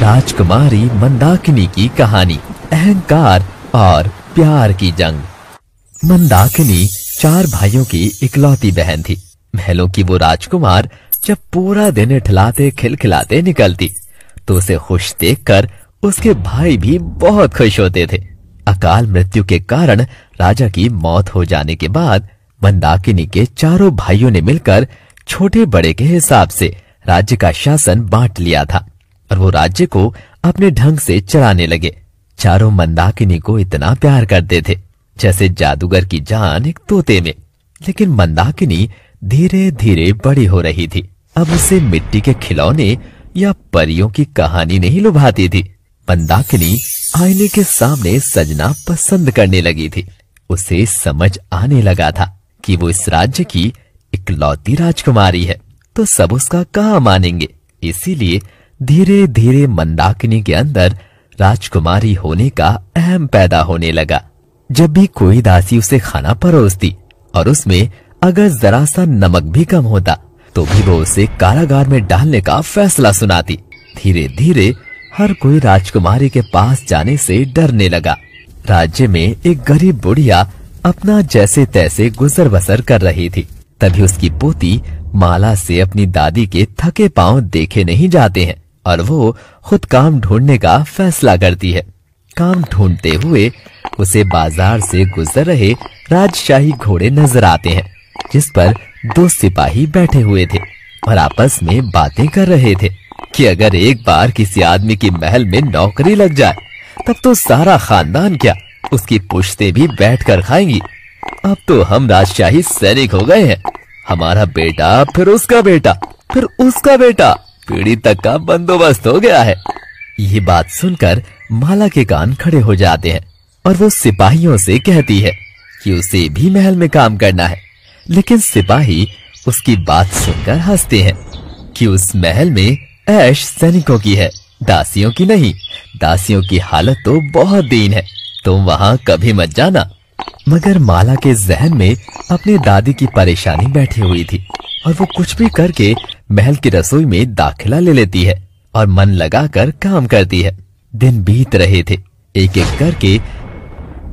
राजकुमारी मंदाकिनी की कहानी, अहंकार और प्यार की जंग। मंदाकिनी 4 भाइयों की इकलौती बहन थी। महलों की वो राजकुमार जब पूरा दिन इठलाते खिलखिलाते निकलती तो उसे खुश देखकर उसके भाई भी बहुत खुश होते थे। अकाल मृत्यु के कारण राजा की मौत हो जाने के बाद मंदाकिनी के चारों भाइयों ने मिलकर छोटे बड़े के हिसाब से राज्य का शासन बांट लिया था और वो राज्य को अपने ढंग से चलाने लगे। चारों मंदाकिनी को इतना प्यार करते थे जैसे जादूगर की जान एक तोते में। लेकिन मंदाकिनी धीरे धीरे बड़ी हो रही थी। अब उसे मिट्टी के खिलौने या परियों की कहानी नहीं लुभाती थी। मंदाकिनी आईने के सामने सजना पसंद करने लगी थी। उसे समझ आने लगा था कि वो इस राज्य की इकलौती राजकुमारी है तो सब उसका कहाँ मानेंगे। इसीलिए धीरे धीरे मंदाकिनी के अंदर राजकुमारी होने का अहम पैदा होने लगा। जब भी कोई दासी उसे खाना परोसती और उसमें अगर जरा सा नमक भी कम होता तो भी वो उसे कारागार में डालने का फैसला सुनाती। धीरे धीरे हर कोई राजकुमारी के पास जाने से डरने लगा। राज्य में एक गरीब बुढ़िया अपना जैसे तैसे गुजर बसर कर रही थी। तभी उसकी पोती माला से अपनी दादी के थके पांव देखे नहीं जाते हैं और वो खुद काम ढूंढने का फैसला करती है। काम ढूंढते हुए उसे बाजार से गुजर रहे राजशाही घोड़े नजर आते हैं जिस पर 2 सिपाही बैठे हुए थे और आपस में बातें कर रहे थे कि अगर एक बार किसी आदमी की महल में नौकरी लग जाए तब तो सारा खानदान क्या उसकी पुश्तें भी बैठकर खाएंगी। अब तो हम राजशाही सैनिक हो गए हैं। हमारा बेटा फिर उसका बेटा फिर उसका बेटा पीढ़ी तक का बंदोबस्त हो गया है। ये बात सुनकर माला के कान खड़े हो जाते हैं और वो सिपाहियों से कहती है कि उसे भी महल में काम करना है। लेकिन सिपाही उसकी बात सुनकर हंसते हैं कि उस महल में ऐश सैनिकों की है, दासियों की नहीं। दासियों की हालत तो बहुत दीन है, तुम वहां कभी मत जाना। मगर माला के जहन में अपनी दादी की परेशानी बैठी हुई थी और वो कुछ भी करके महल की रसोई में दाखिला ले लेती है और मन लगाकर काम करती है। दिन बीत रहे थे। एक एक करके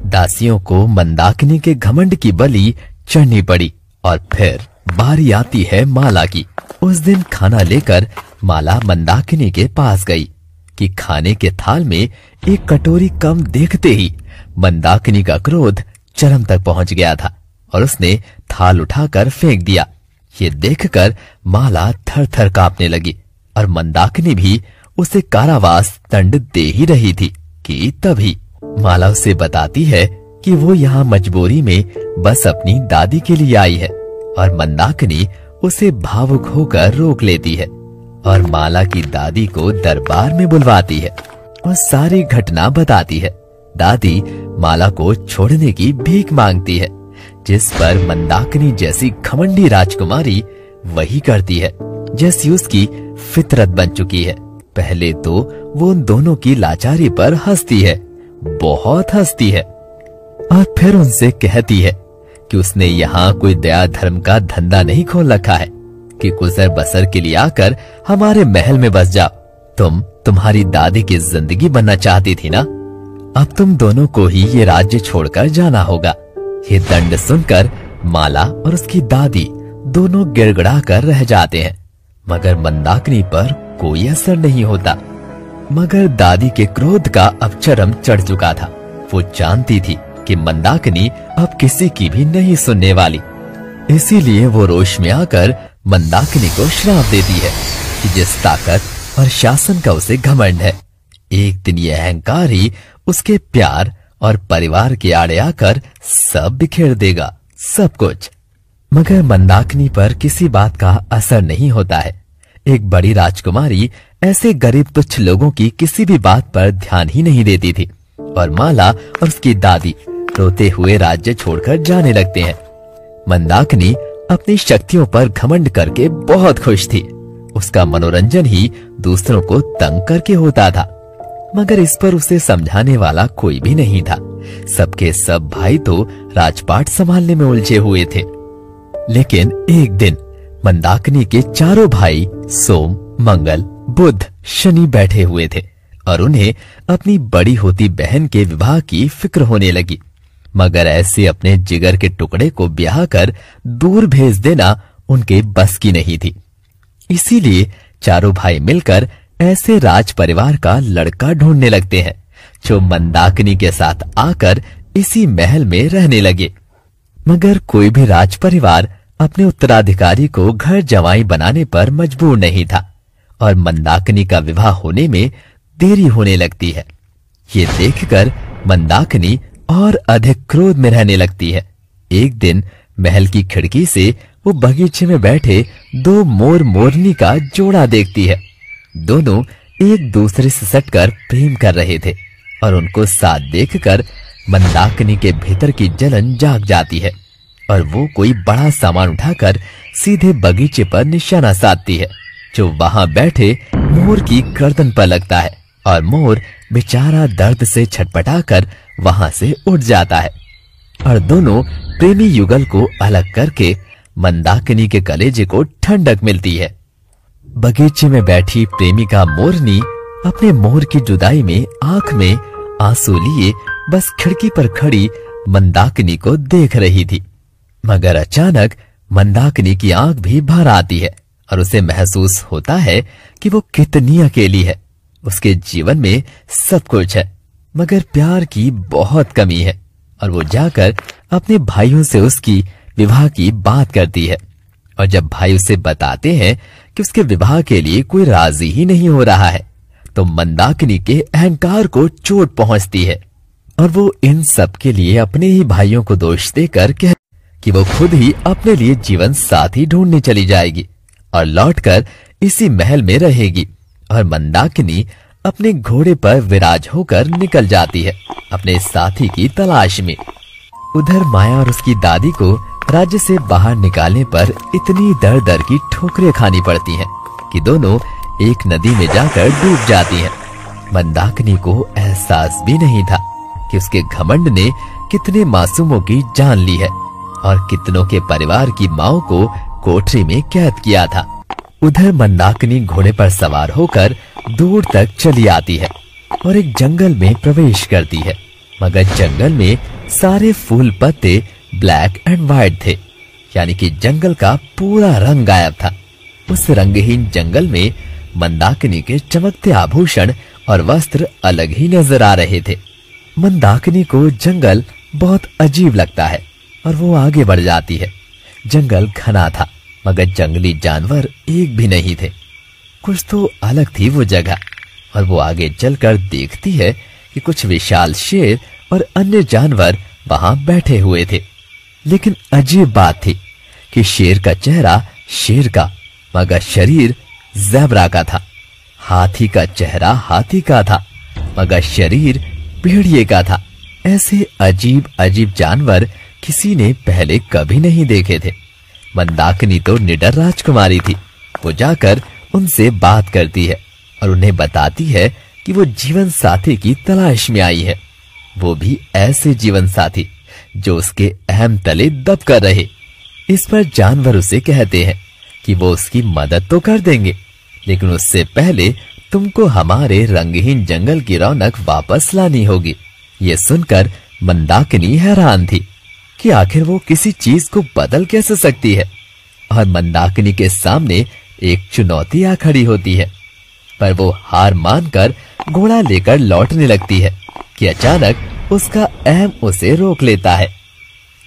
दासियों को मंदाकिनी के घमंड की बलि चढ़नी पड़ी और फिर बारी आती है माला की। उस दिन खाना लेकर माला मंदाकिनी के पास गई कि खाने के थाल में एक कटोरी कम देखते ही मंदाकिनी का क्रोध चरम तक पहुंच गया था और उसने थाल उठाकर फेंक दिया। ये देखकर माला थर थर कांपने लगी और मंदाकिनी भी उसे कारावास दंड दे ही रही थी कि तभी माला उसे बताती है कि वो यहाँ मजबूरी में बस अपनी दादी के लिए आई है और मंदाकिनी उसे भावुक होकर रोक लेती है और माला की दादी को दरबार में बुलवाती है और सारी घटना बताती है। दादी माला को छोड़ने की भीख मांगती है जिस पर मंदाकिनी जैसी घमंडी राजकुमारी वही करती है जैसी उसकी फितरत बन चुकी है। पहले तो वो उन दोनों की लाचारी पर हंसती है, बहुत हंसती है, और फिर उनसे कहती है कि उसने यहाँ कोई दया धर्म का धंधा नहीं खोल रखा है कि गुजर बसर के लिए आकर हमारे महल में बस जाओ। तुम्हारी दादी की जिंदगी बनना चाहती थी ना, अब तुम दोनों को ही ये राज्य छोड़कर जाना होगा। ये दंड सुनकर माला और उसकी दादी दोनों गिड़गिड़ा कर रह जाते हैं मगर मंदाकिनी पर कोई असर नहीं होता। मगर दादी के क्रोध का अब चरम चढ़ चुका था। वो जानती थी कि मंदाकिनी अब किसी की भी नहीं सुनने वाली। इसीलिए वो रोष में आकर मंदाकिनी को श्राप देती है कि जिस ताकत और शासन का उसे घमंड है, एक दिन ये अहंकार ही उसके प्यार और परिवार के आड़े आकर सब बिखेर देगा, सब कुछ। मगर मंदाकिनी पर किसी बात का असर नहीं होता है। एक बड़ी राजकुमारी ऐसे गरीब तुच्छ लोगों की किसी भी बात पर ध्यान ही नहीं देती थी और माला और उसकी दादी रोते हुए राज्य छोड़कर जाने लगते हैं। मंदाकिनी अपनी शक्तियों पर घमंड करके बहुत खुश थी। उसका मनोरंजन ही दूसरों को तंग करके होता था मगर इस पर उसे समझाने वाला कोई भी नहीं था। सबके सब भाई तो राजपाट संभालने में उलझे हुए थे। लेकिन एक दिन मंदाकिनी के चारों भाई सोम, मंगल, बुध, शनि बैठे हुए थे और उन्हें अपनी बड़ी होती बहन के विवाह की फिक्र होने लगी। मगर ऐसे अपने जिगर के टुकड़े को ब्याह कर दूर भेज देना उनके बस की नहीं थी। इसीलिए चारों भाई मिलकर ऐसे राज परिवार का लड़का ढूंढने लगते हैं जो मंदाकिनी के साथ आकर इसी महल में रहने लगे। मगर कोई भी राज परिवार अपने उत्तराधिकारी को घर जवाई बनाने पर मजबूर नहीं था और मंदाकिनी का विवाह होने में देरी होने लगती है। ये देखकर मंदाकिनी और अधिक क्रोध में रहने लगती है। एक दिन महल की खिड़की से वो बगीचे में बैठे दो मोर मोरनी का जोड़ा देखती है। दोनों एक दूसरे से सटकर प्रेम कर रहे थे और उनको साथ देखकर मंदाकिनी के भीतर की जलन जाग जाती है और वो कोई बड़ा सामान उठाकर सीधे बगीचे पर निशाना साधती है जो वहां बैठे मोर की गर्दन पर लगता है और मोर बेचारा दर्द से छटपटाकर वहां से उठ जाता है और दोनों प्रेमी युगल को अलग करके मंदाकिनी के कलेजे को ठंडक मिलती है। बगीचे में बैठी प्रेमिका मोरनी अपने मोर की जुदाई में आंख में आंसू लिए बस खिड़की पर खड़ी मंदाकिनी को देख रही थी। मगर अचानक मंदाकिनी की आंख भी भर आती है और उसे महसूस होता है कि वो कितनी अकेली है। उसके जीवन में सब कुछ है मगर प्यार की बहुत कमी है और वो जाकर अपने भाइयों से उसकी विवाह की बात करती है। और जब भाई उसे बताते हैं कि उसके विवाह के लिए कोई राजी ही नहीं हो रहा है तो मंदाकिनी के अहंकार को चोट पहुंचती है और वो इन सब के लिए अपने ही भाइयों को दोष देकर कह कि वो खुद ही अपने लिए जीवन साथी ढूंढने चली जाएगी और लौटकर इसी महल में रहेगी। और मंदाकिनी अपने घोड़े पर विराज होकर निकल जाती है अपने साथी की तलाश में। उधर माया और उसकी दादी को राज्य से बाहर निकालने पर इतनी दर दर की ठोकरें खानी पड़ती हैं कि दोनों एक नदी में जाकर डूब जाती हैं। मंदाकिनी को एहसास भी नहीं था कि उसके घमंड ने कितने मासूमों की जान ली है और कितनों के परिवार की माओ को कोठरी में कैद किया था। उधर मंदाकिनी घोड़े पर सवार होकर दूर तक चली आती है और एक जंगल में प्रवेश करती है। मगर जंगल में सारे फूल पत्ते ब्लैक एंड व्हाइट थे, यानी कि जंगल का पूरा रंग गायब था। उस रंगहीन जंगल में मंदाकिनी के चमकते आभूषण और वस्त्र अलग ही नजर आ रहे थे। मंदाकिनी को जंगल बहुत अजीब लगता है और वो आगे बढ़ जाती है। जंगल घना था मगर जंगली जानवर एक भी नहीं थे। कुछ तो अलग थी वो जगह और वो आगे चलकर देखती है कि कुछ विशाल शेर और अन्य जानवर वहां बैठे हुए थे। लेकिन अजीब बात थी कि शेर का चेहरा शेर का मगर शरीर ज़ेब्रा का था। हाथी का चेहरा हाथी का था मगर शरीर भेड़िए का था। ऐसे अजीब अजीब जानवर किसी ने पहले कभी नहीं देखे थे। मंदाकिनी तो निडर राजकुमारी थी। वो जाकर उनसे बात करती है और उन्हें बताती है कि वो जीवन साथी की तलाश में आई है, वो भी ऐसे जीवन साथी जो उसके अहम तले दब कर रहे। इस पर जानवर उसे कहते हैं कि वो उसकी मदद तो कर देंगे लेकिन उससे पहले तुमको हमारे रंगहीन जंगल की रौनक वापस लानी होगी। ये सुनकर मंदाकिनी हैरान थी कि आखिर वो किसी चीज को बदल कैसे सकती है और मंदाकिनी के सामने एक चुनौती आ खड़ी होती है। पर वो हार मानकर घोड़ा लेकर लौटने लगती है कि अचानक उसका अहम उसे रोक लेता है।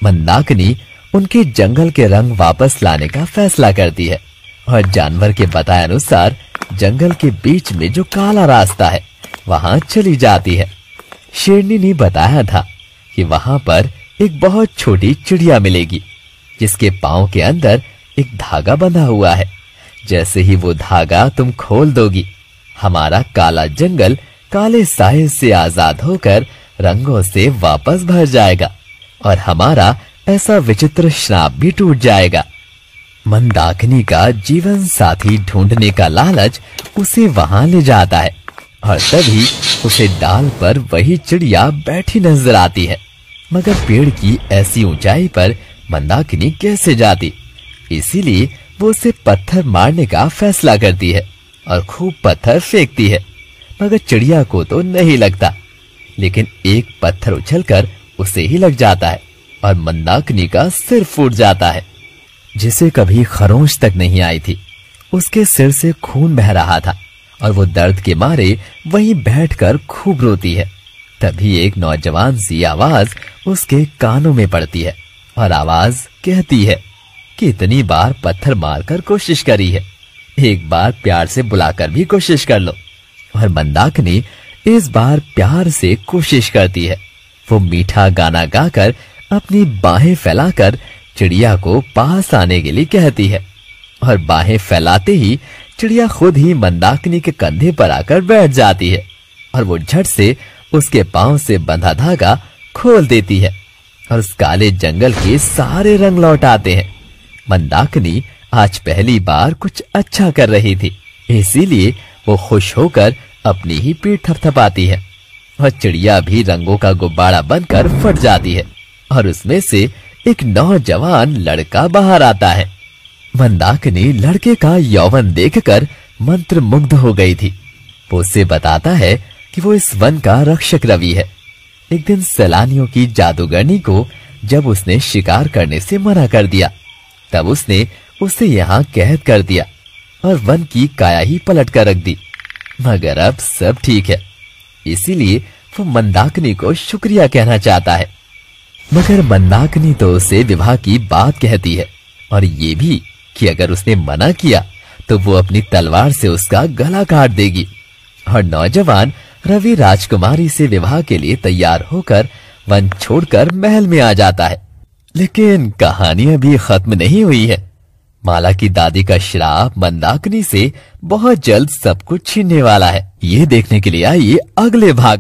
मंदाकिनी उनके जंगल के रंग वापस लाने का फैसला करती है और जानवर के बताए अनुसार जंगल के बीच में जो काला रास्ता है वहां चली जाती है। शेरनी ने बताया था कि वहां पर एक बहुत छोटी चिड़िया मिलेगी जिसके पांव के अंदर एक धागा बंधा हुआ है। जैसे ही वो धागा तुम खोल दोगी हमारा काला जंगल काले साए से आजाद होकर रंगों से वापस भर जाएगा और हमारा ऐसा विचित्र श्राप भी टूट जाएगा। मंदाकिनी का जीवन साथी ढूंढने का लालच उसे वहां ले जाता है और तभी उसे डाल पर वही चिड़िया बैठी नजर आती है। मगर पेड़ की ऐसी ऊंचाई पर मंदाकिनी कैसे जाती, इसीलिए वो उसे पत्थर मारने का फैसला करती है और खूब पत्थर फेंकती है। मगर चिड़िया को तो नहीं लगता। लेकिन एक पत्थर उछलकर उसे ही लग जाता है और मंदाकिनी का सिर फूट जाता है, जिसे कभी खरोंच तक नहीं आई थी। उसके सिर से खून बह रहा था और वो दर्द के मारे वहीं बैठकर खूब रोती है। तभी एक नौजवान सी आवाज उसके कानों में पड़ती है और आवाज कहती है, कितनी बार पत्थर मारकर कोशिश करी है, एक बार प्यार से बुलाकर भी कोशिश कर लो। और मंदाकिनी इस बार प्यार से कोशिश करती है। वो मीठा गाना गाकर अपनी बाहें फैलाकर चिड़िया को पास आने के लिए कहती है और बाहें फैलाते ही चिड़िया खुद ही मंदाकिनी के कंधे पर आकर बैठ जाती है और वो झट से उसके पांव से बंधा धागा खोल देती है और उस काले जंगल के सारे रंग लौट आते हैं। मंदाकिनी आज पहली बार कुछ अच्छा कर रही थी, इसीलिए वो खुश होकर अपनी ही पीठ थपथपाती है और चिड़िया भी रंगों का गुब्बारा बनकर फट जाती है और उसमें से एक नौजवान लड़का बाहर आता है। मंदाकिनी लड़के का यौवन देखकर मंत्रमुग्ध हो गई थी। वो उसे बताता है कि वो इस वन का रक्षक रवि है। एक दिन सैलानियों की जादूगरनी को जब उसने शिकार करने से मना कर दिया, तब उसने उसे यहाँ कैद कर दिया और वन की काया ही पलट कर रख दी। मगर अब सब ठीक है, इसीलिए वो मंदाकिनी को शुक्रिया कहना चाहता है। मगर मंदाकिनी तो उसे विवाह की बात कहती है और ये भी कि अगर उसने मना किया तो वो अपनी तलवार से उसका गला काट देगी। और नौजवान रवि राजकुमारी से विवाह के लिए तैयार होकर वन छोड़कर महल में आ जाता है। लेकिन कहानी अभी खत्म नहीं हुई है। माला की दादी का श्राप मंदाकिनी से बहुत जल्द सब कुछ छीनने वाला है। ये देखने के लिए आइए अगले भाग